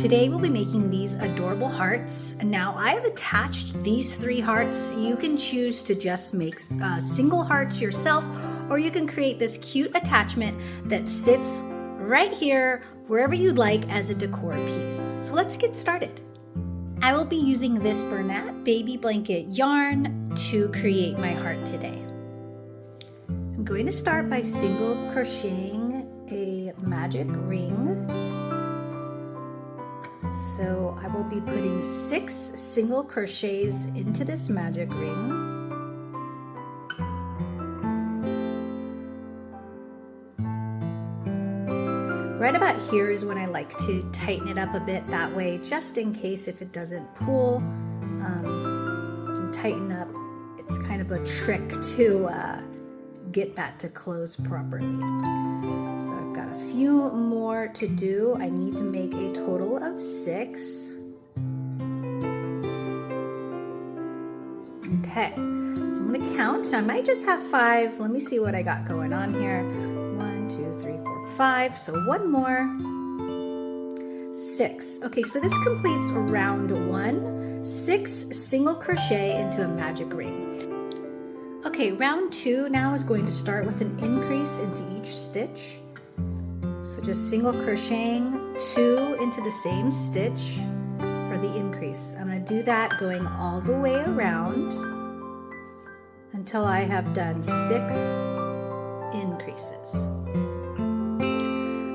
Today we'll be making these adorable hearts. Now I have attached these 3 hearts. You can choose to just make single hearts yourself, or you can create this cute attachment that sits right here wherever you'd like as a decor piece. So let's get started. I will be using this Bernat baby blanket yarn to create my heart today. I'm going to start by single crocheting a magic ring. So I will be putting 6 single crochets into this magic ring. Right about here is when I like to tighten it up a bit, that way, just in case if it doesn't pull, you can tighten up. It's kind of a trick to get that to close properly. So I've got a few more to do. I need to make a total of 6. Okay, so I'm gonna count. I might just have 5. Let me see what I got going on here. 1, 2, 3, 4, 5. So one more. 6. Okay, so this completes round 1. 6 single crochet into a magic ring. Okay, round 2 now is going to start with an increase into each stitch. So just single crocheting 2 into the same stitch for the increase. I'm going to do that going all the way around until I have done 6 increases.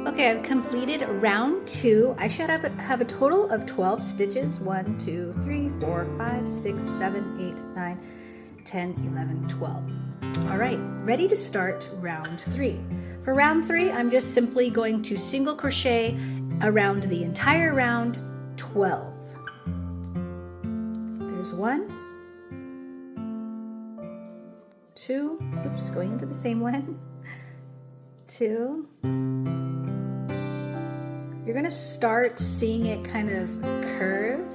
Okay, I've completed round 2. I should have a total of 12 stitches. 1, 2, 3, 4, 5, 6, 7, 8, 9, 10, 11, 12. All right, ready to start round 3. For round 3, I'm just simply going to single crochet around the entire round 12. There's 1, 2, oops, going into the same one, 2. You're gonna start seeing it kind of curve,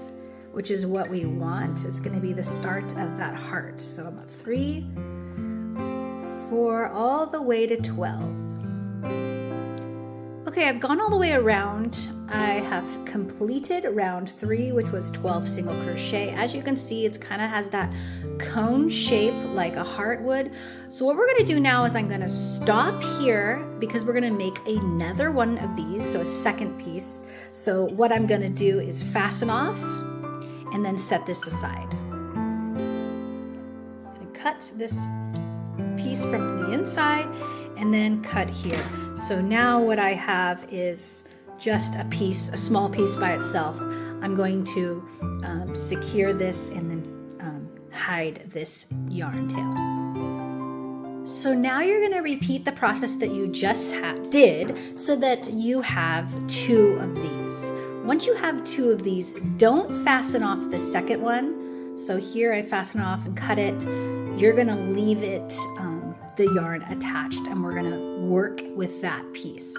which is what we want. It's gonna be the start of that heart. So I'm at 3, 4, all the way to 12. Okay, I've gone all the way around. I have completed round 3, which was 12 single crochet. As you can see, it's kind of has that cone shape like a heart would. So what we're gonna do now is I'm gonna stop here because we're gonna make another one of these, so a second piece. So what I'm gonna do is fasten off and then set this aside. I'm gonna cut this piece from the inside and then cut here. So now what I have is just a piece, a small piece by itself. I'm going to secure this and then hide this yarn tail. So now you're going to repeat the process that you just did so that you have 2 of these. Once you have 2 of these, don't fasten off the second one. So here I fasten off and cut it. You're going to leave it, the yarn attached, and we're going to work with that piece.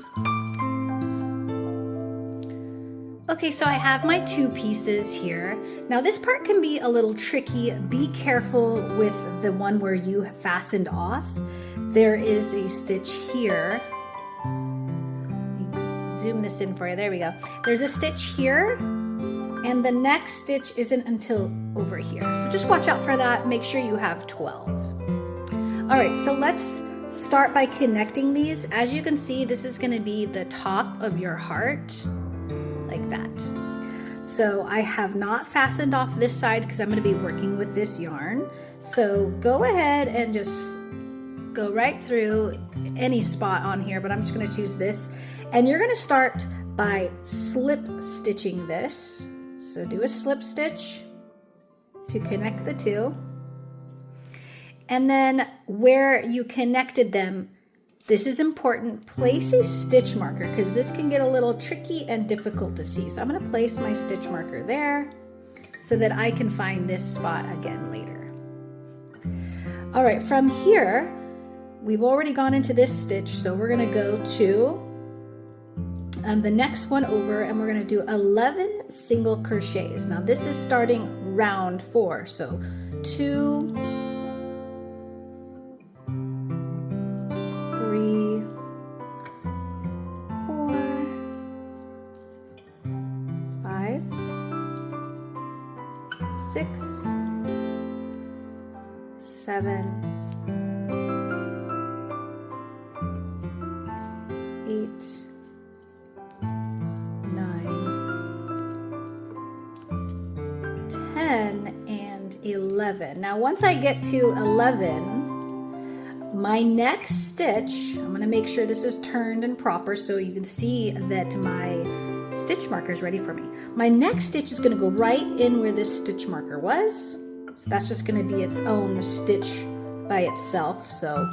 Okay, so I have my 2 pieces here. Now this part can be a little tricky. Be careful with the one where you have fastened off. There is a stitch here. Zoom this in for you. There we go. There's a stitch here, and the next stitch isn't until over here. So just watch out for that. Make sure you have 12. All right, so let's start by connecting these. As you can see, this is going to be the top of your heart, like that. So I have not fastened off this side because I'm going to be working with this yarn. So go ahead and just go right through any spot on here, but I'm just going to choose this. And you're going to start by slip stitching this. So do a slip stitch to connect the 2. And then where you connected them, this is important, place a stitch marker because this can get a little tricky and difficult to see. So I'm going to place my stitch marker there so that I can find this spot again later. All right, from here, we've already gone into this stitch, so we're going to go to the next one over, and we're going to do 11 single crochets. Now this is starting round 4, so 2, 3, 4, 6, 7, 8, 9, 10, and 11. Now once I get to 11, my next stitch, I'm going to make sure this is turned and proper so you can see that my stitch marker is ready for me. My next stitch is going to go right in where this stitch marker was. So that's just going to be its own stitch by itself. So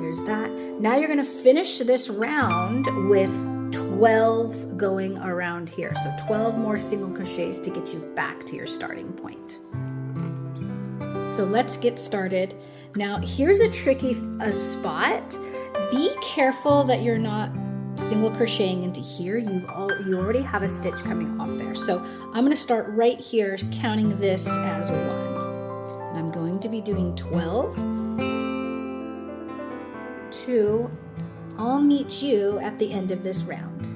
there's that. Now you're going to finish this round with 12 going around here. So 12 more single crochets to get you back to your starting point. So let's get started. Now here's a tricky spot. Be careful that you're not single crocheting into here. You already have a stitch coming off there. So I'm going to start right here, counting this as 1. And I'm going to be doing 12. 2. I'll meet you at the end of this round.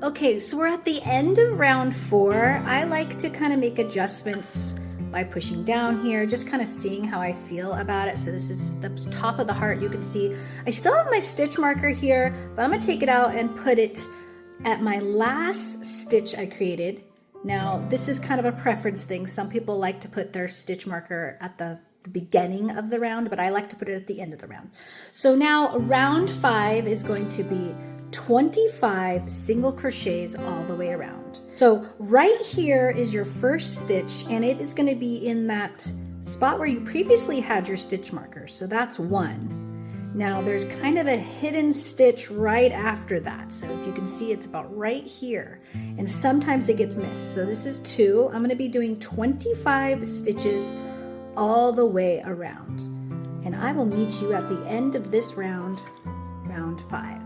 Okay, so we're at the end of round 4. I like to kind of make adjustments by pushing down here, just kind of seeing how I feel about it. So this is the top of the heart. You can see I still have my stitch marker here, but I'm going to take it out and put it at my last stitch I created. Now this is kind of a preference thing. Some people like to put their stitch marker at the beginning of the round, but I like to put it at the end of the round. So now round 5 is going to be 25 single crochets all the way around. So right here is your first stitch, and it is going to be in that spot where you previously had your stitch marker. So that's 1. Now there's kind of a hidden stitch right after that. So if you can see, it's about right here, and sometimes it gets missed. So this is 2. I'm going to be doing 25 stitches all the way around, and I will meet you at the end of this round, round 5.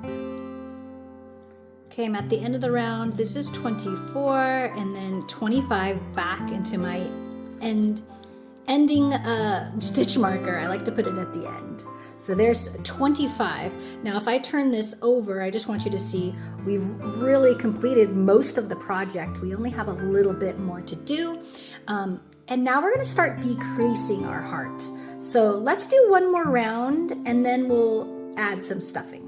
Okay, I'm at the end of the round. This is 24, and then 25 back into my ending stitch marker. I like to put it at the end. So there's 25. Now if I turn this over, I just want you to see we've really completed most of the project. We only have a little bit more to do. And now we're going to start decreasing our heart. So let's do one more round, and then we'll add some stuffing.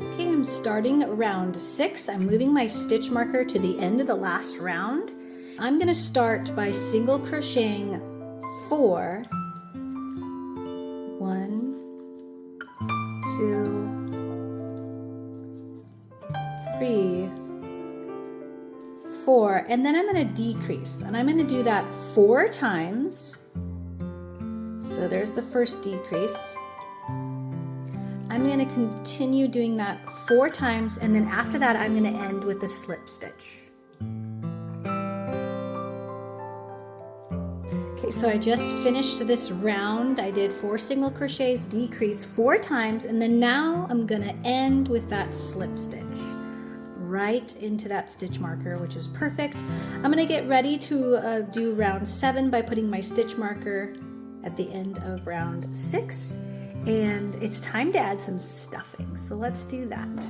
Okay, I'm starting round 6. I'm moving my stitch marker to the end of the last round. I'm going to start by single crocheting 4. 1, 2, 3, 4, and then I'm going to decrease, and I'm going to do that 4 times. So there's the first decrease. I'm going to continue doing that 4 times, and then after that I'm going to end with a slip stitch. Okay, so I just finished this round. I did 4 single crochets, decrease 4 times, and then now I'm going to end with that slip stitch right into that stitch marker, which is perfect. I'm going to get ready to do round 7 by putting my stitch marker at the end of round 6, and it's time to add some stuffing. So let's do that.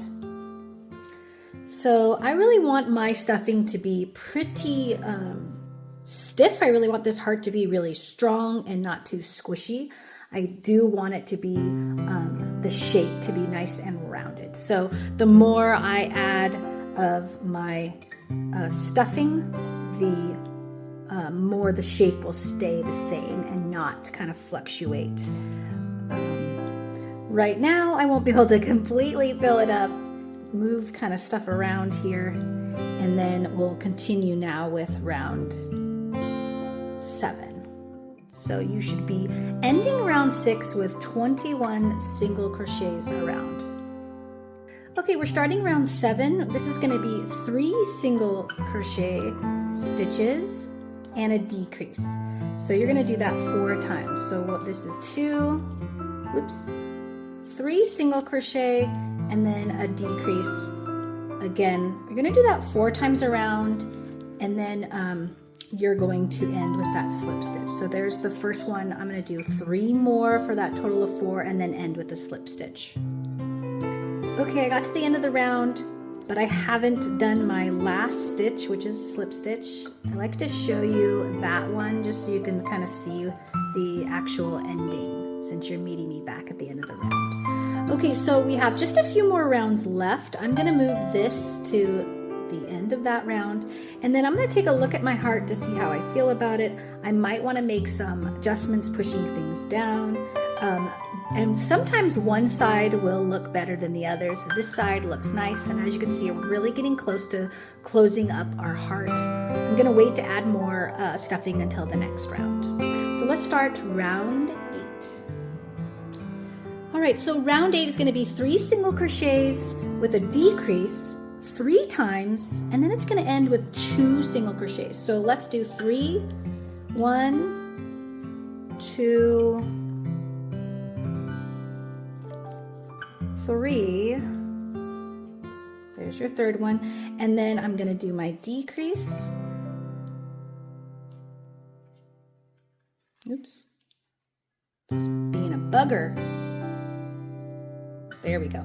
So I really want my stuffing to be pretty stiff. I really want this heart to be really strong and not too squishy. I do want it to be the shape to be nice and rounded. So the more I add of my stuffing, the more the shape will stay the same and not kind of fluctuate. Right now I won't be able to completely fill it up, move kind of stuff around here, and then we'll continue now with round 7. So you should be ending round 6 with 21 single crochets around. Okay, we're starting round 7. This is going to be 3 single crochet stitches and a decrease. So you're going to do that 4 times. So this is 3 single crochet and then a decrease. Again, you're going to do that 4 times around, and then you're going to end with that slip stitch. So there's the first one. I'm going to do 3 more for that total of 4, and then end with a slip stitch. Okay, I got to the end of the round. but I haven't done my last stitch, which is slip stitch. I like to show you that one just so you can kind of see the actual ending, since you're meeting me back at the end of the round. Okay, so we have just a few more rounds left. I'm gonna move this to the end of that round, and then I'm going to take a look at my heart to see how I feel about it. I might want to make some adjustments, pushing things down, and sometimes one side will look better than the other. So this side looks nice, and as you can see, we're really getting close to closing up our heart. I'm going to wait to add more stuffing until the next round. So let's start round 8. All right, so round 8 is going to be 3 single crochets with a decrease 3 times, and then it's going to end with 2 single crochets. So let's do 3, 1, 2, 3. There's your third one, and then I'm going to do my decrease. Oops, it's being a bugger. There we go.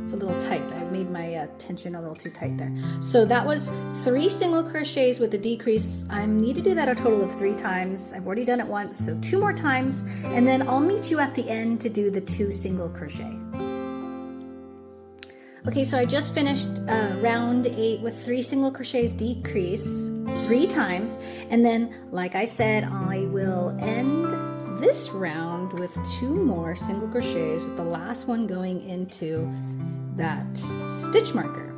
It's a little tight. I made my tension a little too tight there. So that was 3 single crochets with a decrease. I need to do that a total of 3 times. I've already done it once, so 2 more times, and then I'll meet you at the end to do the 2 single crochet. Okay, so I just finished round 8 with 3 single crochets, decrease 3 times, and then, like I said, I will end this round with 2 more single crochets, with the last one going into that stitch marker.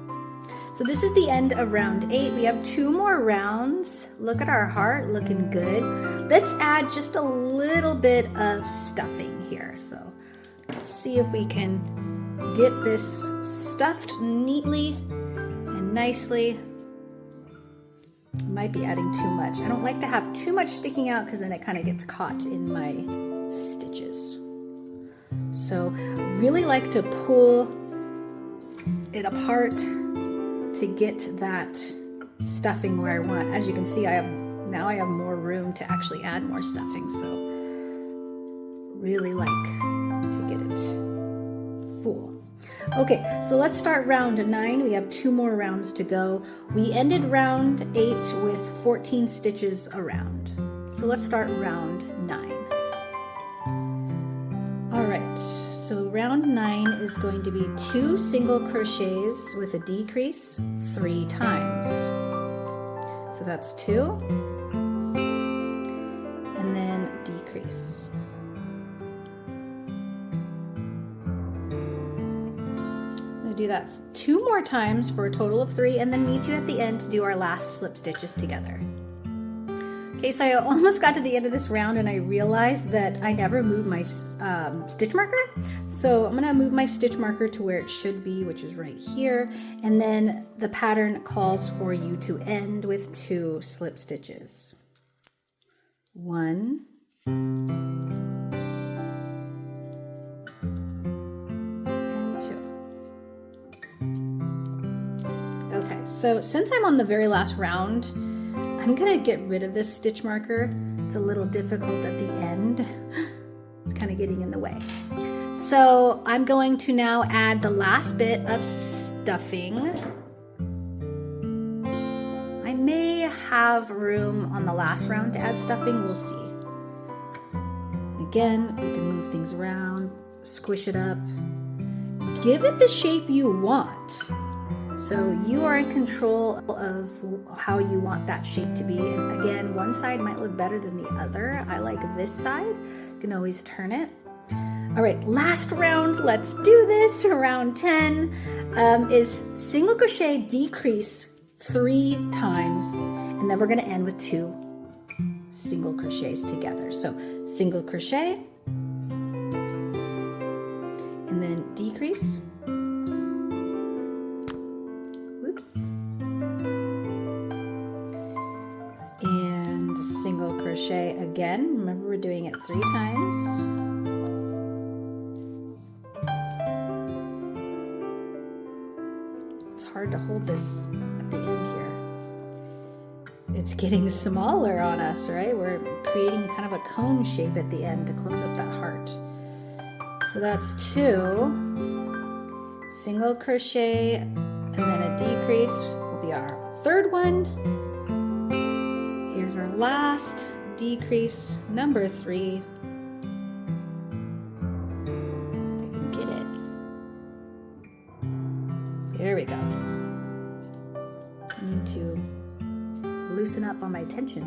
So this is the end of round 8. We have 2 more rounds. Look at our heart, looking good. Let's add just a little bit of stuffing here. So let's see if we can get this stuffed neatly and nicely. I might be adding too much. I don't like to have too much sticking out because then it kind of gets caught in my stitches. So really like to pull it apart to get that stuffing where I want. As you can see, I have more room to actually add more stuffing, so really like to get it full. Okay, so let's start round 9. We have 2 more rounds to go. We ended round 8 with 14 stitches around. So let's start round 9. All right, so round 9 is going to be 2 single crochets with a decrease 3 times. So that's 2, and then decrease. Do that 2 more times for a total of 3, and then meet you at the end to do our last slip stitches together. Okay, so I almost got to the end of this round and I realized that I never moved my stitch marker. So I'm gonna move my stitch marker to where it should be, which is right here. And then the pattern calls for you to end with 2 slip stitches. 1, okay, so since I'm on the very last round, I'm gonna get rid of this stitch marker. It's a little difficult at the end. It's kind of getting in the way. So I'm going to now add the last bit of stuffing. I may have room on the last round to add stuffing, we'll see. Again, you can move things around, squish it up, give it the shape you want. So you are in control of how you want that shape to be. And again, one side might look better than the other. I like this side. You can always turn it. All right, last round, let's do this. Round 10 is single crochet, decrease 3 times, and then we're gonna end with 2 single crochets together. So single crochet, and then decrease. Oops. And single crochet again. Remember, we're doing it 3 times. It's hard to hold this at the end here. It's getting smaller on us, right? We're creating kind of a cone shape at the end to close up that heart. So that's 2 single crochet, and and then a decrease will be our third one. Here's our last decrease, number 3. If I can get it. There we go. I need to loosen up on my tension.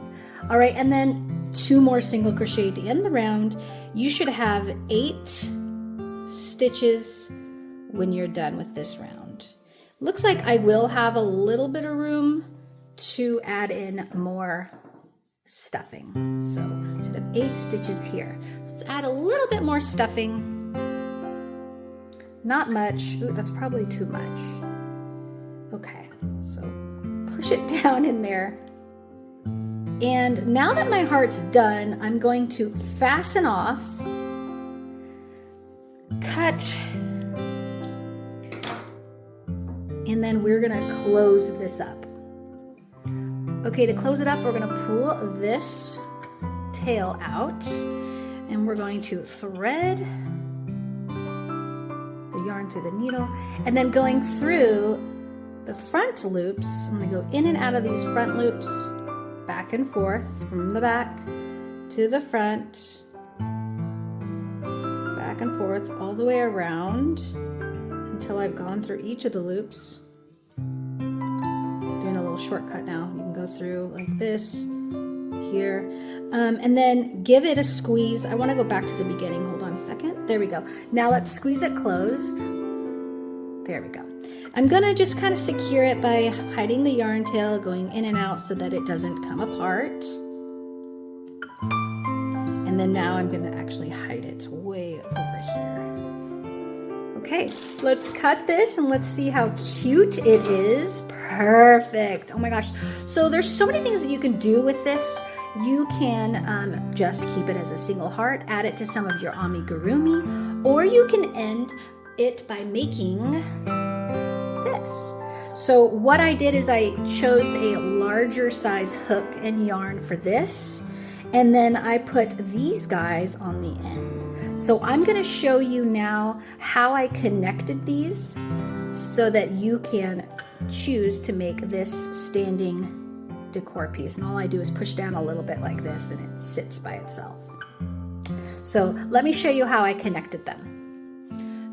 All right, and then 2 more single crochet to end the round. You should have 8 stitches when you're done with this round. Looks like I will have a little bit of room to add in more stuffing. So I should have 8 stitches here. Let's add a little bit more stuffing. Not much. Ooh, that's probably too much. Okay, so push it down in there. And now that my heart's done, I'm going to fasten off, cut, and then we're gonna close this up. Okay, to close it up, we're gonna pull this tail out, and we're going to thread the yarn through the needle, and then going through the front loops, I'm gonna go in and out of these front loops, back and forth from the back to the front, back and forth all the way around until I've gone through each of the loops. Doing a little shortcut now. You can go through like this here, and then give it a squeeze. I want to go back to the beginning. Hold on a second. There we go. Now let's squeeze it closed. There we go. I'm gonna just kind of secure it by hiding the yarn tail, going in and out so that it doesn't come apart. And then now I'm gonna actually hide it way over here. Okay, let's cut this and let's see how cute it is. Perfect. Oh my gosh. So there's so many things that you can do with this. You can just keep it as a single heart, add it to some of your amigurumi, or you can end it by making this. So what I did is I chose a larger size hook and yarn for this, and then I put these guys on the end. So I'm going to show you now how I connected these so that you can choose to make this standing decor piece. And all I do is push down a little bit like this and it sits by itself. So let me show you how I connected them.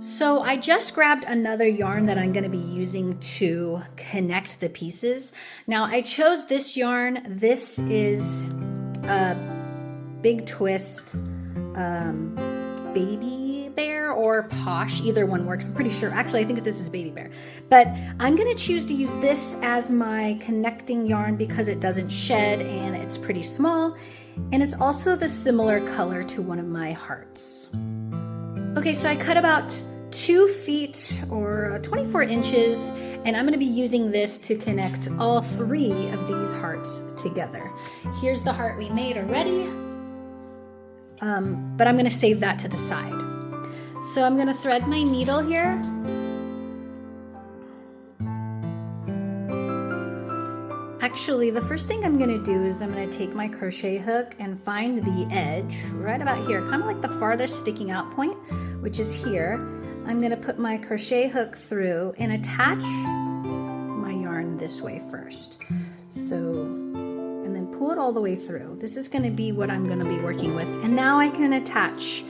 So I just grabbed another yarn that I'm going to be using to connect the pieces. Now I chose this yarn. This is a Big Twist Baby Bear or Posh. Either one works. I'm pretty sure. Actually, I think this is Baby Bear. But I'm going to choose to use this as my connecting yarn because it doesn't shed and it's pretty small. And it's also the similar color to one of my hearts. Okay, so I cut about 2 feet or 24 inches, and I'm going to be using this to connect all 3 of these hearts together. Here's the heart we made already, but I'm going to save that to the side. So I'm going to thread my needle here. Actually, the first thing I'm going to do is I'm going to take my crochet hook and find the edge right about here, kind of like the farthest sticking out point, which is here. I'm going to put my crochet hook through and attach my yarn this way first. So, and then pull it all the way through. This is going to be what I'm going to be working with. And now I can attach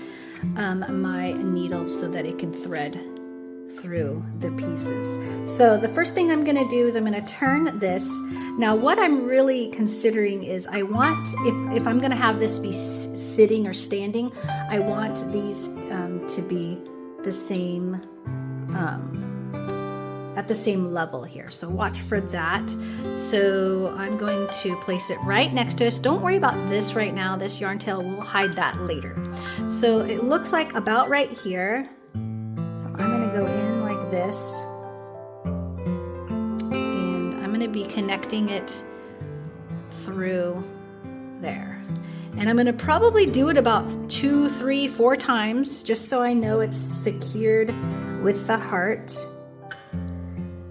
my needle so that it can thread through the pieces. So the first thing I'm going to do is I'm going to turn this. Now what I'm really considering is I want, if I'm going to have this be sitting or standing, I want these to be the same, at the same level here. So watch for that. So I'm going to place it right next to us. Don't worry about this right now. This yarn tail, we'll hide that later. So it looks like about right here. So I'm going to go in like this, and I'm going to be connecting it through there. And I'm going to probably do it about 2, 3, 4 times just so I know it's secured with the heart,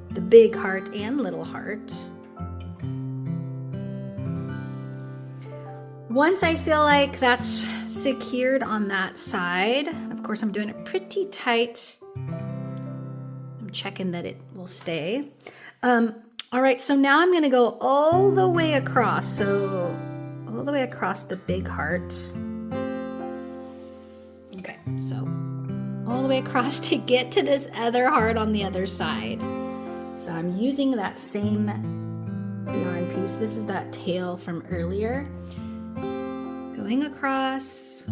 the big heart and little heart. Once I feel like that's secured on that side, of course I'm doing it pretty tight. I'm I'm checking that it will stay. All right, so now I'm gonna go all the way across. So all the way across the big heart. Okay, so all the way across to get to this other heart on the other side. So I'm using that same yarn piece. This is that tail from earlier. Going across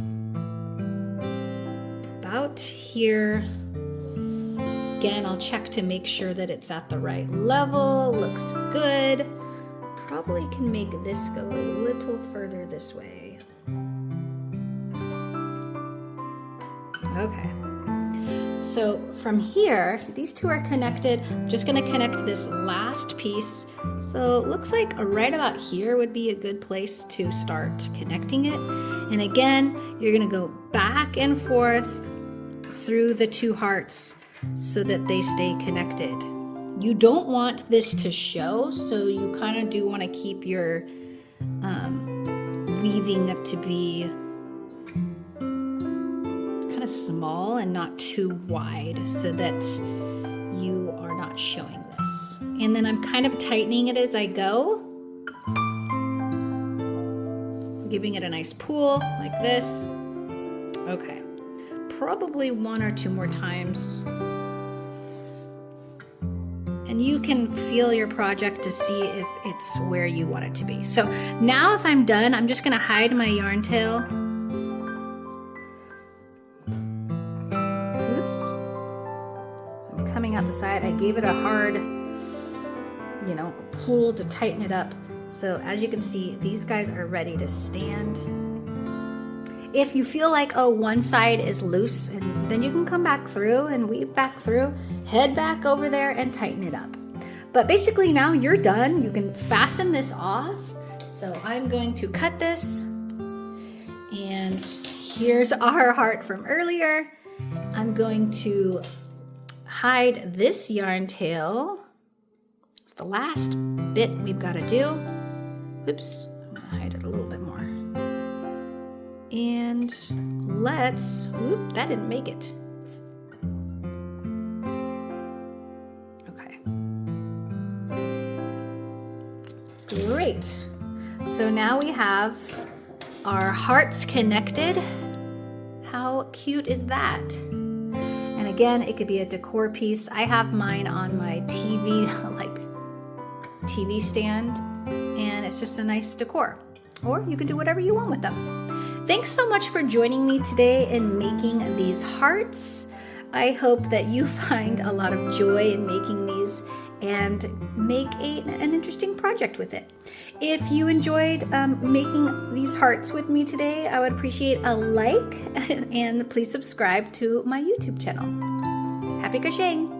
about here. Again, I'll check to make sure that it's at the right level. Looks good. Probably can make this go a little further this way. Okay. So from here, so these two are connected. I'm just going to connect this last piece. So it looks like right about here would be a good place to start connecting it. And again, you're going to go back and forth through the two hearts so that they stay connected. You don't want this to show, so you kind of do want to keep your weaving up to be kind of small and not too wide so that you are not showing this. And then I'm kind of tightening it as I go, giving it a nice pull like this. Okay, probably one or two more times. And you can feel your project to see if it's where you want it to be. So now if I'm done, I'm just gonna hide my yarn tail. Oops. So I'm coming out the side. I gave it a hard, pull to tighten it up. So as you can see, these guys are ready to stand. If you feel like, oh, one side is loose, and then you can come back through and weave back through, head back over there and tighten it up. But basically now you're done. You can fasten this off. So I'm going to cut this. And here's our heart from earlier. I'm going to hide this yarn tail. It's the last bit we've got to do. Oops, I'm gonna hide it a little bit more. And let's, whoop, that didn't make it. Okay. Great. So now we have our hearts connected. How cute is that? And again, it could be a decor piece. I have mine on my TV, like TV stand, and it's just a nice decor. Or you can do whatever you want with them. Thanks so much for joining me today in making these hearts. I hope that you find a lot of joy in making these and make an interesting project with it. If you enjoyed making these hearts with me today, I would appreciate a like and please subscribe to my YouTube channel. Happy crocheting!